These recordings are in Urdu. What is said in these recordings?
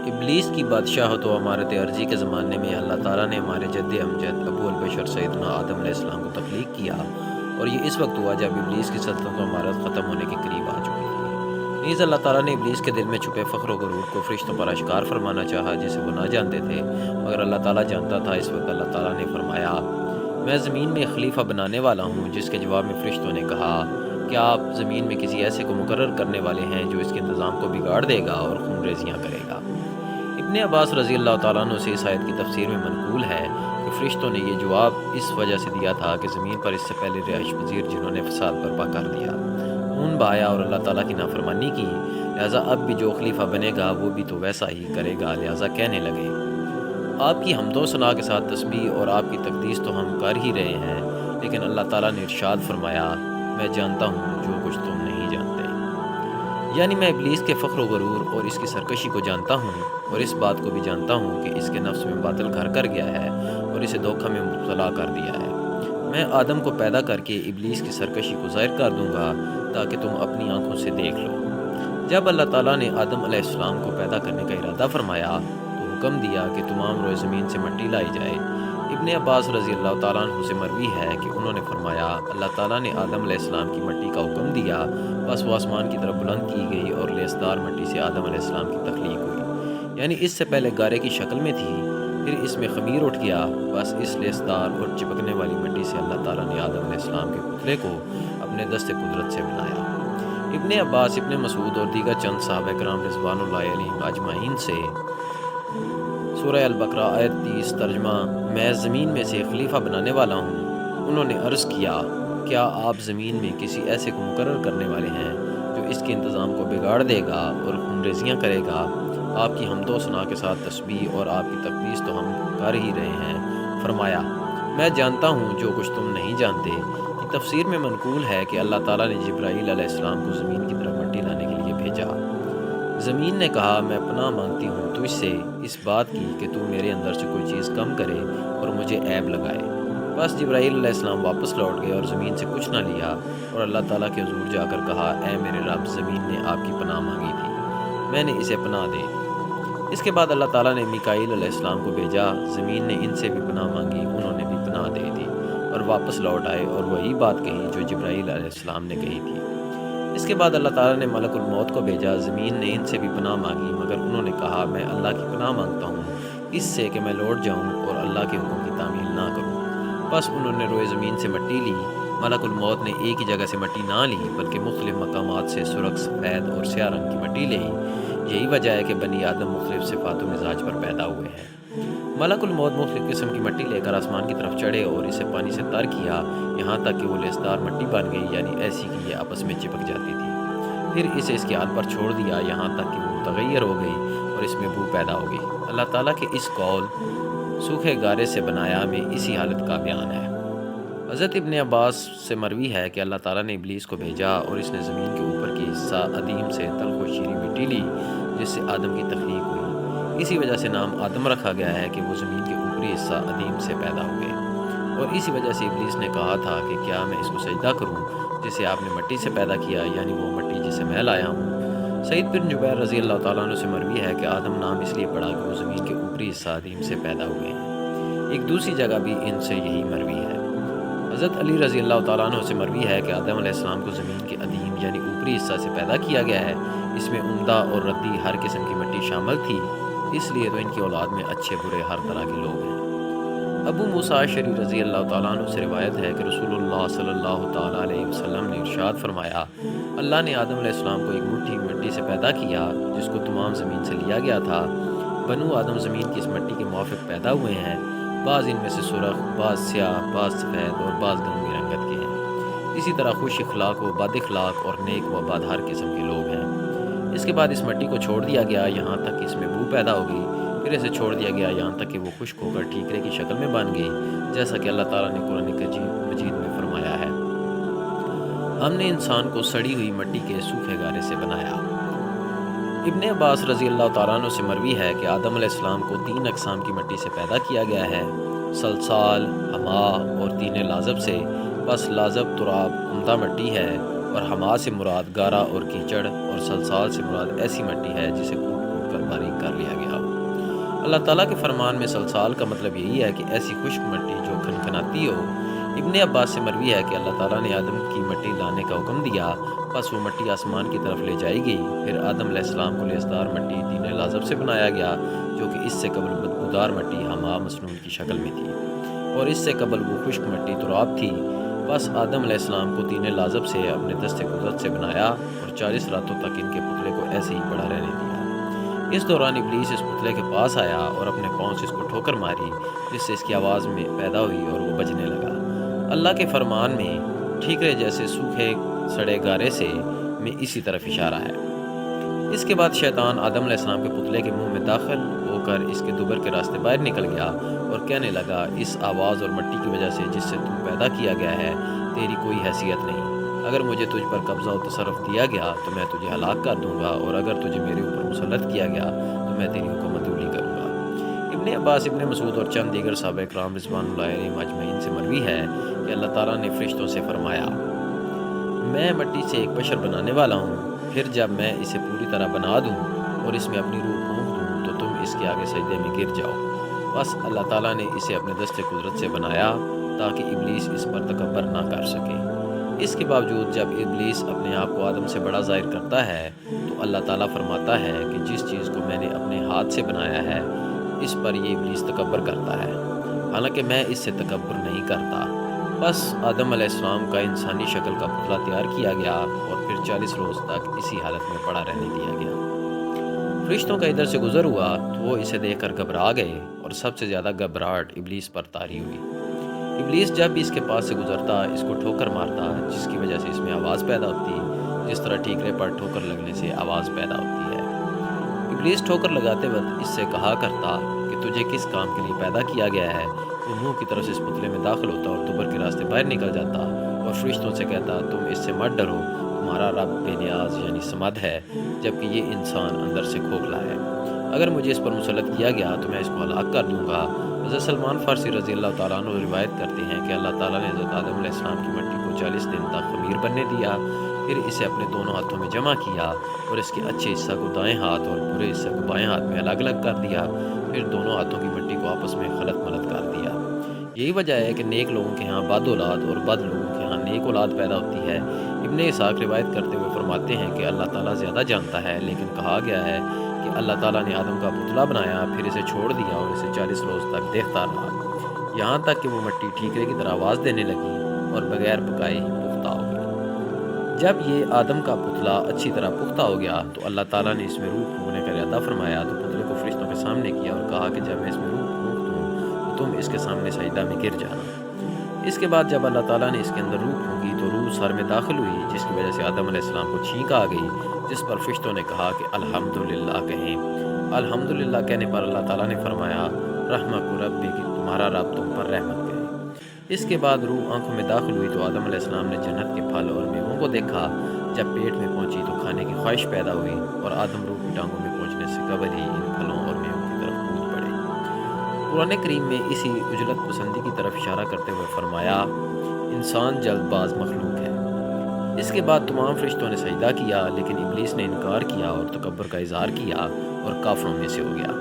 ابلیس کی بادشاہت و امارت عرضی کے زمانے میں اللہ تعالیٰ نے ہمارے جد امجد ابو البشر سیدنا آدم علیہ السلام کو تخلیق کیا، اور یہ اس وقت ہوا جب ابلیس کی سلطنت و امارت ختم ہونے کے قریب آ چکی تھی۔ نیز اللہ تعالیٰ نے ابلیس کے دل میں چھپے فخر و غرور کو فرشتوں پر اشکار فرمانا چاہا، جسے وہ نہ جانتے تھے مگر اللہ تعالیٰ جانتا تھا۔ اس وقت اللہ تعالیٰ نے فرمایا، میں زمین میں ایک خلیفہ بنانے والا ہوں، جس کے جواب میں فرشتوں نے کہا، کیا آپ زمین میں کسی ایسے کو مقرر کرنے والے ہیں جو اس کے انتظام کو بگاڑ دے گا اور خون ریزیاں کرے گا؟ ابن عباس رضی اللہ تعالیٰ عنہ سے اس آیت کی تفسیر میں منقول ہے کہ فرشتوں نے یہ جواب اس وجہ سے دیا تھا کہ زمین پر اس سے پہلے رہائش پذیر جنہوں نے فساد برپا کر دیا، خون بہایا اور اللہ تعالیٰ کی نافرمانی کی، لہٰذا اب بھی جو خلیفہ بنے گا وہ بھی تو ویسا ہی کرے گا، لہٰذا کہنے لگے، آپ کی حمد و ثنا کے ساتھ تسبیح اور آپ کی تقدیس تو ہم کر ہی رہے ہیں، لیکن اللہ تعالیٰ نے ارشاد فرمایا، میں جانتا ہوں جو کچھ تم نہیں جانتے۔ یعنی میں ابلیس کے فخر و غرور اور اس کی سرکشی کو جانتا ہوں، اور اس بات کو بھی جانتا ہوں کہ اس کے نفس میں باطل گھر کر گیا ہے اور اسے دھوکہ میں مبتلا کر دیا ہے۔ میں آدم کو پیدا کر کے ابلیس کی سرکشی کو ظاہر کر دوں گا تاکہ تم اپنی آنکھوں سے دیکھ لو۔ جب اللہ تعالیٰ نے آدم علیہ السلام کو پیدا کرنے کا ارادہ فرمایا تو حکم دیا کہ تمام روئے زمین سے مٹی لائی جائے۔ ابن عباس رضی اللہ تعالیٰ عنہ سے مروی ہے کہ انہوں نے فرمایا، اللہ تعالیٰ نے آدم علیہ السلام کی مٹی کا حکم دیا، بس وہ آسمان کی طرف بلند کی گئی اور لیسدار مٹی سے آدم علیہ السلام کی تخلیق ہوئی۔ یعنی اس سے پہلے گارے کی شکل میں تھی، پھر اس میں خمیر اٹھ گیا، بس اس لیسدار اور چپکنے والی مٹی سے اللہ تعالیٰ نے آدم علیہ السلام کے پتلے کو اپنے دست قدرت سے بنایا۔ ابن عباس، ابن مسعود اور دیگر چند صحابہ کرام رضوان اللہ علیہم اجمعین سے سورہ البقرہ آیت 30 ترجمہ، میں زمین میں سے خلیفہ بنانے والا ہوں، انہوں نے عرض کیا، کیا آپ زمین میں کسی ایسے کو مقرر کرنے والے ہیں جو اس کے انتظام کو بگاڑ دے گا اور خون ریزیاں کرے گا؟ آپ کی حمد و ثنا کے ساتھ تسبیح اور آپ کی تقدیس تو ہم کر ہی رہے ہیں۔ فرمایا، میں جانتا ہوں جو کچھ تم نہیں جانتے۔ کی تفسیر میں منقول ہے کہ اللہ تعالیٰ نے جبرائیل علیہ السلام کو زمین کی طرف مٹی لانے کے لیے بھیجا۔ زمین نے کہا، میں پناہ مانگتی ہوں تجھ سے اس بات کی کہ تو میرے اندر سے کوئی چیز کم کرے اور مجھے عیب لگائے۔ بس جبرائیل علیہ السلام واپس لوٹ گئے اور زمین سے کچھ نہ لیا، اور اللہ تعالیٰ کے حضور جا کر کہا، اے میرے رب، زمین نے آپ کی پناہ مانگی تھی، میں نے اسے پناہ دے دی۔ اس کے بعد اللہ تعالیٰ نے میکائیل علیہ السلام کو بھیجا، زمین نے ان سے بھی پناہ مانگی، انہوں نے بھی پناہ دے دی اور واپس لوٹ آئے اور وہی بات کہی جو جبرائیل علیہ السلام نے کہی تھی۔ اس کے بعد اللہ تعالیٰ نے ملک الموت کو بھیجا، زمین نے ان سے بھی پناہ مانگی، مگر انہوں نے کہا، میں اللہ کی پناہ مانگتا ہوں اس سے کہ میں لوٹ جاؤں اور اللہ کے حکم کی تعمیل نہ کروں۔ بس انہوں نے روئے زمین سے مٹی لی۔ ملک الموت نے ایک ہی جگہ سے مٹی نہ لی بلکہ مختلف مقامات سے سرخ، سفید اور سیاہ رنگ کی مٹی لی۔ یہی وجہ ہے کہ بنی آدم مختلف صفات و مزاج پر پیدا ہوئے ہیں۔ ملک الموت مختلف قسم کی مٹی لے کر آسمان کی طرف چڑھے اور اسے پانی سے تر کیا، یہاں تک کہ وہ لیسدار مٹی بن گئی، یعنی ایسی کہ یہ آپس میں چپک جاتی تھی۔ پھر اسے اس کے حال پر چھوڑ دیا، یہاں تک کہ وہ متغیر ہو گئی اور اس میں بو پیدا ہو گئی۔ اللہ تعالیٰ کے اس قول سوکھے گارے سے بنایا میں اسی حالت کا بیان ہے۔ حضرت ابن عباس سے مروی ہے کہ اللہ تعالیٰ نے ابلیس کو بھیجا اور اس نے زمین کے اوپر کی حصہ عدیم سے تلخ و شیریں مٹی لی، جس سے آدم کی تخلیق ہوئی۔ اسی وجہ سے نام آدم رکھا گیا ہے کہ وہ زمین کے اوپری حصہ عدیم سے پیدا ہو گئے، اور اسی وجہ سے ابلیس نے کہا تھا کہ کیا میں اس کو سجدہ کروں جسے آپ نے مٹی سے پیدا کیا، یعنی وہ مٹی جسے میں لایا ہوں۔ سعید بن جبیر رضی اللہ تعالیٰ عنہ سے مروی ہے کہ آدم نام اس لیے پڑا کہ وہ زمین کے اوپری حصہ عدیم سے پیدا ہوئے ہیں۔ ایک دوسری جگہ بھی ان سے یہی مروی ہے۔ حضرت علی رضی اللہ تعالیٰ عنہ سے مروی ہے کہ آدم علیہ السلام کو زمین کے عدیم یعنی اوپری حصہ سے پیدا کیا گیا ہے، اس میں عمدہ اور ردی ہر قسم کی مٹی شامل تھی، اس لیے تو ان کی اولاد میں اچھے برے ہر طرح کے لوگ ہیں۔ ابو موسیٰ اشعری رضی اللہ تعالیٰ عنہ سے روایت ہے کہ رسول اللہ صلی اللہ تعالیٰ علیہ وسلم نے ارشاد فرمایا، اللہ نے آدم علیہ السلام کو ایک مٹھی مٹی سے پیدا کیا جس کو تمام زمین سے لیا گیا تھا۔ بنو آدم زمین کی اس مٹی کے موافق پیدا ہوئے ہیں، بعض ان میں سے سرخ، بعض سیاہ، بعض سفید اور بعض گندمی رنگت کے ہیں۔ اسی طرح خوش اخلاق و بد اخلاق اور نیک و بد ہر قسم کے لوگ ہیں۔ اس کے بعد اس مٹی کو چھوڑ دیا گیا، یہاں تک کہ اس میں بو پیدا ہو گئی، پھر اسے چھوڑ دیا گیا یہاں تک کہ وہ خشک ہو کر ٹھیکرے کی شکل میں بن گئی، جیسا کہ اللہ تعالیٰ نے قرآن مجید میں فرمایا ہے، ہم نے انسان کو سڑی ہوئی مٹی کے سوکھے گارے سے بنایا۔ ابن عباس رضی اللہ تعالیٰ عنہ سے مروی ہے کہ آدم علیہ السلام کو 3 اقسام کی مٹی سے پیدا کیا گیا ہے، سلسال، حما اور طین لازب سے۔ بس لازب تراب عمدہ مٹی ہے، اور حما سے مراد گارا اور کیچڑ، اور سلسال سے مراد ایسی مٹی ہے جسے کوٹ کوٹ کر باریک کر لیا گیا ہو۔ اللہ تعالیٰ کے فرمان میں سلسال کا مطلب یہی ہے کہ ایسی خشک مٹی جو کھنکھناتی ہو۔ ابن عباس سے مروی ہے کہ اللہ تعالیٰ نے آدم کی مٹی لانے کا حکم دیا، بس وہ مٹی آسمان کی طرف لے جائی گئی۔ پھر آدم علیہ السلام کو لیسدار مٹی طین لازب سے بنایا گیا، جو کہ اس سے قبل بدبودار مٹی حمام مسنون کی شکل میں تھی، اور اس سے قبل وہ خشک مٹی تراب تھی۔ بس آدم علیہ السلام کو طین لازب سے اپنے دست قدرت سے بنایا اور 40 راتوں تک ان کے پتلے کو ایسے ہی پڑا رہنے دیا۔ اس دوران ابلیس اس پتلے کے پاس آیا اور اپنے پاؤں سے اس کو ٹھوکر ماری، جس سے اس کی آواز میں پیدا ہوئی اور وہ بجنے لگا۔ اللہ کے فرمان میں ٹھیکرے جیسے سوکھے سڑے گارے سے میں اسی طرف اشارہ ہے۔ اس کے بعد شیطان آدم علیہ السلام کے پتلے کے منہ میں داخل ہو کر اس کے دبر کے راستے باہر نکل گیا اور کہنے لگا، اس آواز اور مٹی کی وجہ سے جس سے تو پیدا کیا گیا ہے تیری کوئی حیثیت نہیں۔ اگر مجھے تجھ پر قبضہ و تصرف دیا گیا تو میں تجھے ہلاک کر دوں گا، اور اگر تجھے میرے اوپر مسلط کیا گیا تو میں تیری حکومت دولی کروں گا۔ ابن عباس، ابن مسعود اور چند دیگر صحابہ کرام رضوان اللہ علیہم اجمعین سے مروی ہے کہ اللہ تعالیٰ نے فرشتوں سے فرمایا، میں مٹی سے ایک بشر بنانے والا ہوں، پھر جب میں اسے پوری طرح بنا دوں اور اس میں اپنی روح پھونک دوں تو تم اس کے آگے سجدے میں گر جاؤ۔ بس اللہ تعالیٰ نے اسے اپنے دست قدرت سے بنایا تاکہ ابلیس اس پر تکبر نہ کر سکے۔ اس کے باوجود جب ابلیس اپنے آپ کو آدم سے بڑا ظاہر کرتا ہے تو اللہ تعالیٰ فرماتا ہے کہ جس چیز کو میں نے اپنے ہاتھ سے بنایا ہے اس پر یہ ابلیس تکبر کرتا ہے، حالانکہ میں اس سے تکبر نہیں کرتا۔ بس آدم علیہ السلام کا انسانی شکل کا پتلا تیار کیا گیا اور پھر 40 روز تک اسی حالت میں پڑا رہنے دیا گیا۔ فرشتوں کا ادھر سے گزر ہوا تو وہ اسے دیکھ کر گھبرا گئے، اور سب سے زیادہ گھبراہٹ ابلیس پر طاری ہوئی۔ ابلیس جب بھی اس کے پاس سے گزرتا اس کو ٹھوکر مارتا، جس کی وجہ سے اس میں آواز پیدا ہوتی، جس طرح ٹھیکرے پر ٹھوکر لگنے سے آواز پیدا ہوتی ہے۔ ابلیس ٹھوکر لگاتے وقت اس سے کہا کرتا کہ تجھے کس کام کے لیے پیدا کیا گیا ہے۔ وہ منہ کی طرف سے اس پتلے میں داخل ہوتا اور دبر کے راستے باہر نکل جاتا اور فرشتوں سے کہتا، تم اس سے مت ڈرو، تمہارا رب بے نیاز یعنی صمد ہے، جبکہ یہ انسان اندر سے کھوکھلا ہے۔ اگر مجھے اس پر مسلط کیا گیا تو میں اس کو ہلاک کر دوں گا۔ حضرت سلمان فارسی رضی اللہ تعالیٰ عنہ روایت کرتے ہیں کہ اللہ تعالیٰ نے حضرت آدم علیہ السلام کی مٹی کو 40 دن تک خمیر بننے دیا، پھر اسے اپنے دونوں ہاتھوں میں جمع کیا اور اس کے اچھے حصہ کو دائیں ہاتھ اور برے حصے کو بائیں ہاتھ میں الگ الگ کر دیا، پھر دونوں ہاتھوں کی مٹی کو آپس میں خلط ملط کر دیا۔ یہی وجہ ہے کہ نیک لوگوں کے ہاں بد اولاد اور بد لوگوں کے ہاں نیک اولاد پیدا ہوتی ہے۔ ابن اسحاق روایت کرتے ہوئے فرماتے ہیں کہ اللہ تعالیٰ زیادہ جانتا ہے، لیکن کہا گیا ہے کہ اللہ تعالیٰ نے آدم کا پتلا بنایا، پھر اسے چھوڑ دیا اور اسے 40 روز تک دیکھتا رہا، یہاں تک کہ وہ مٹی ٹھیکرے کی طرح آواز دینے لگی اور بغیر پکائے ہی پختہ ہو گئی۔ جب یہ آدم کا پتلا اچھی طرح پختہ ہو گیا تو اللہ تعالیٰ نے اس میں روح پھونکنے کا ارادہ فرمایا، تو پتلے کو فرشتوں کے سامنے کیا اور کہا کہ جب میں اس میں روح پھونک دوں تو تم اس کے سامنے سجدہ میں گر جانا۔ اس کے بعد جب اللہ تعالیٰ نے اس کے اندر روح پھونکی تو روح سر میں داخل ہوئی، جس کی وجہ سے آدم علیہ السلام کو چھینک آ گئی، جس پر فرشتوں نے کہا کہ الحمدللہ کہیں۔ الحمدللہ کہنے پر اللہ تعالیٰ نے فرمایا، رحمک ربی کہ تمہارا رب تم پر رحمت کرے۔ اس کے بعد روح آنکھوں میں داخل ہوئی تو آدم علیہ السلام نے جنت کے پھل اور میووں کو دیکھا۔ جب پیٹ میں پہنچی تو کھانے کی خواہش پیدا ہوئی اور آدم روح کی ٹانگوں میں پہنچنے سے قبل ہی ان پھلوں اور میووں کی طرف کود پڑے۔ قرآن کریم میں اسی اجلت پسندی کی طرف اشارہ کرتے ہوئے فرمایا، انسان جلد باز مخلوق ہے۔ اس کے بعد تمام فرشتوں نے سجدہ کیا، لیکن ابلیس نے انکار کیا اور تکبر کا اظہار کیا اور کافروں میں سے ہو گیا۔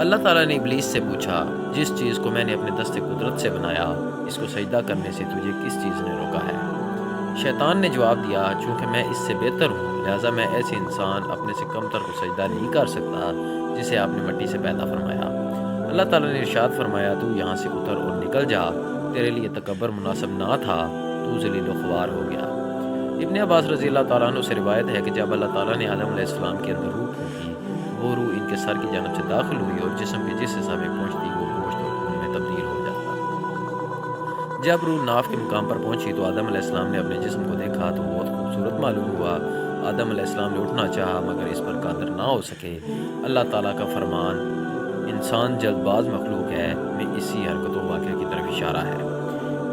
اللہ تعالیٰ نے ابلیس سے پوچھا، جس چیز کو میں نے اپنے دست قدرت سے بنایا اس کو سجدہ کرنے سے تجھے کس چیز نے روکا ہے؟ شیطان نے جواب دیا، چونکہ میں اس سے بہتر ہوں لہٰذا میں ایسے انسان اپنے سے کمتر کو سجدہ نہیں کر سکتا جسے آپ نے مٹی سے پیدا فرمایا۔ اللہ تعالیٰ نے ارشاد فرمایا، تو یہاں سے اتر اور نکل جا، تیرے لیے تکبر مناسب نہ تھا، تو ذلیل و خوار ہو گیا۔ ابن عباس رضی اللہ تعالیٰ عنہ سے روایت ہے کہ جب اللہ تعالیٰ نے آدم علیہ السلام کے اندر روح پھونکی وہ روح ان کے سر کی جانب سے داخل ہوئی اور جسم کے جس حصہ میں پہنچتی وہ گوشت اور خون میں تبدیل ہو جاتا۔ جب روح ناف کے مقام پر پہنچی تو آدم علیہ السلام نے اپنے جسم کو دیکھا تو بہت خوبصورت معلوم ہوا۔ آدم علیہ السلام نے اٹھنا چاہا مگر اس پر قادر نہ ہو سکے۔ اللہ تعالیٰ کا فرمان، انسان جلد باز مخلوق ہے، میں اسی حرکت و واقعہ کی طرف اشارہ ہے۔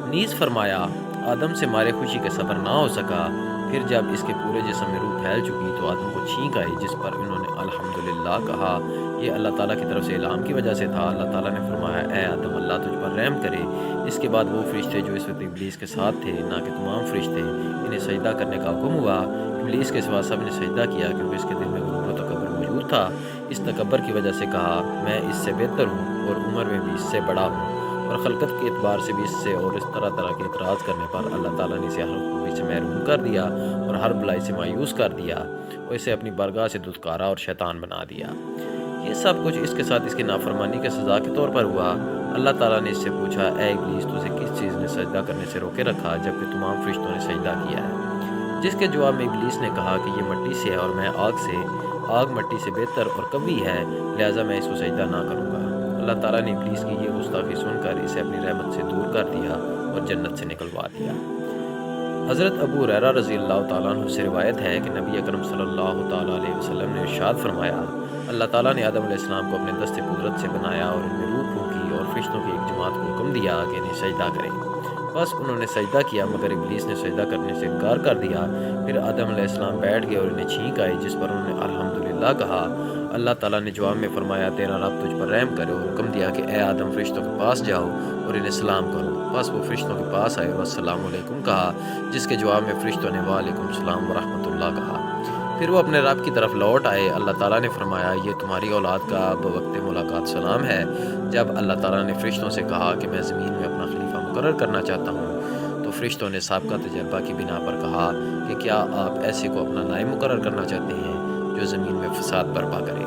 نیز فرمایا، آدم سے مارے خوشی کے صبر نہ ہو سکا، پھر جب اس کے پورے جسم میں روح پھیل چکی تو آدم کو چھینک آئی، جس پر انہوں نے الحمدللہ کہا۔ یہ اللہ تعالیٰ کی طرف سے اعلام کی وجہ سے تھا۔ اللہ تعالیٰ نے فرمایا، اے آدم اللہ تجھ پر رحم کرے۔ اس کے بعد وہ فرشتے جو اس وقت ابلیس کے ساتھ تھے، نہ کہ تمام فرشتے، انہیں سجدہ کرنے کا حکم ہوا۔ ابلیس کے سوا سب نے سجدہ کیا کیونکہ اس کے دل میں غرور و تکبر موجود اٹھا اس تکبر کی وجہ سے کہا میں اس سے بہتر ہوں اور عمر میں بھی اس سے بڑا ہوں، اور خلقت کے اعتبار سے بھی اس سے، اور اس طرح طرح کے اعتراض کرنے پر اللہ تعالیٰ نے اسے ہر خوبی سے محروم کر دیا اور ہر بلائی سے مایوس کر دیا اور اسے اپنی بارگاہ سے دھتکارا اور شیطان بنا دیا۔ یہ سب کچھ اس کے ساتھ اس کی نافرمانی کے سزا کے طور پر ہوا۔ اللہ تعالیٰ نے اس سے پوچھا اے ابلیس تجھے کس چیز نے سجدہ کرنے سے روکے رکھا جبکہ تمام فرشتوں نے سجدہ کیا ہے؟ جس کے جواب میں ابلیس نے کہا کہ یہ مٹی سے ہے اور میں آگ مٹی سے بہتر اور قوی ہے، لہٰذا میں اس کو سجدہ نہ کروں گا۔ اللہ تعالیٰ نے ابلیس کی یہ گستاخی سن کر اسے اپنی رحمت سے دور کر دیا اور جنت سے نکلوا دیا۔ حضرت ابو ہریرہ رضی اللہ تعالیٰ عنہ سے روایت ہے کہ نبی اکرم صلی اللہ تعالیٰ علیہ وسلم نے ارشاد فرمایا اللہ تعالیٰ نے آدم علیہ السلام کو اپنے دست قدرت سے بنایا اور ان میں روح پھونکی اور فرشتوں کی ایک جماعت کو حکم دیا کہ انہیں سجدہ کریں، بس انہوں نے سجدہ کیا مگر ابلیس نے سجدہ کرنے سے انکار کر دیا۔ پھر آدم علیہ السلام بیٹھ گئے اور انہیں چھینک آئی جس پر انہوں نے الحمدللہ کہا۔ اللہ تعالیٰ نے جواب میں فرمایا تیرا رب تجھ پر رحم کرے، اور حکم دیا کہ اے آدم فرشتوں کے پاس جاؤ اور انہیں سلام کرو، بس وہ فرشتوں کے پاس آئے اور السلام علیکم کہا، جس کے جواب میں فرشتوں نے وعلیکم السلام ورحمۃ اللہ کہا۔ پھر وہ اپنے رب کی طرف لوٹ آئے۔ اللہ تعالیٰ نے فرمایا یہ تمہاری اولاد کا بوقت ملاقات سلام ہے۔ جب اللہ تعالیٰ نے فرشتوں سے کہا کہ میں زمین میں اپنا خلیفہ مقرر کرنا چاہتا ہوں، تو فرشتوں نے سابقہ تجربہ کی بنا پر کہا کہ کیا آپ ایسے کو اپنا نائب مقرر کرنا چاہتے ہیں جو زمین میں فساد برپا کرے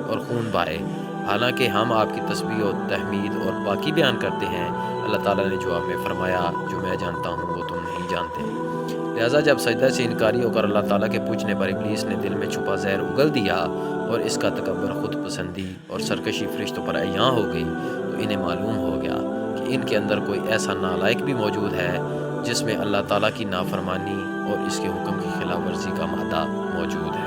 اور خون بہائے، حالانکہ ہم آپ کی تسبیح و تحمید اور پاکی بیان کرتے ہیں؟ اللہ تعالیٰ نے جواب میں فرمایا جو میں جانتا ہوں وہ تم نہیں جانتے۔ لہٰذا جب سجدہ سے انکاری ہو کر اللہ تعالیٰ کے پوچھنے پر ابلیس نے دل میں چھپا زہر اگل دیا اور اس کا تکبر، خود پسندی اور سرکشی فرشتوں پر عیاں ہو گئی، تو انہیں معلوم ہو گیا کہ ان کے اندر کوئی ایسا نالائق بھی موجود ہے جس میں اللہ تعالیٰ کی نافرمانی اور اس کے حکم کی خلاف ورزی کا مادہ موجود ہے۔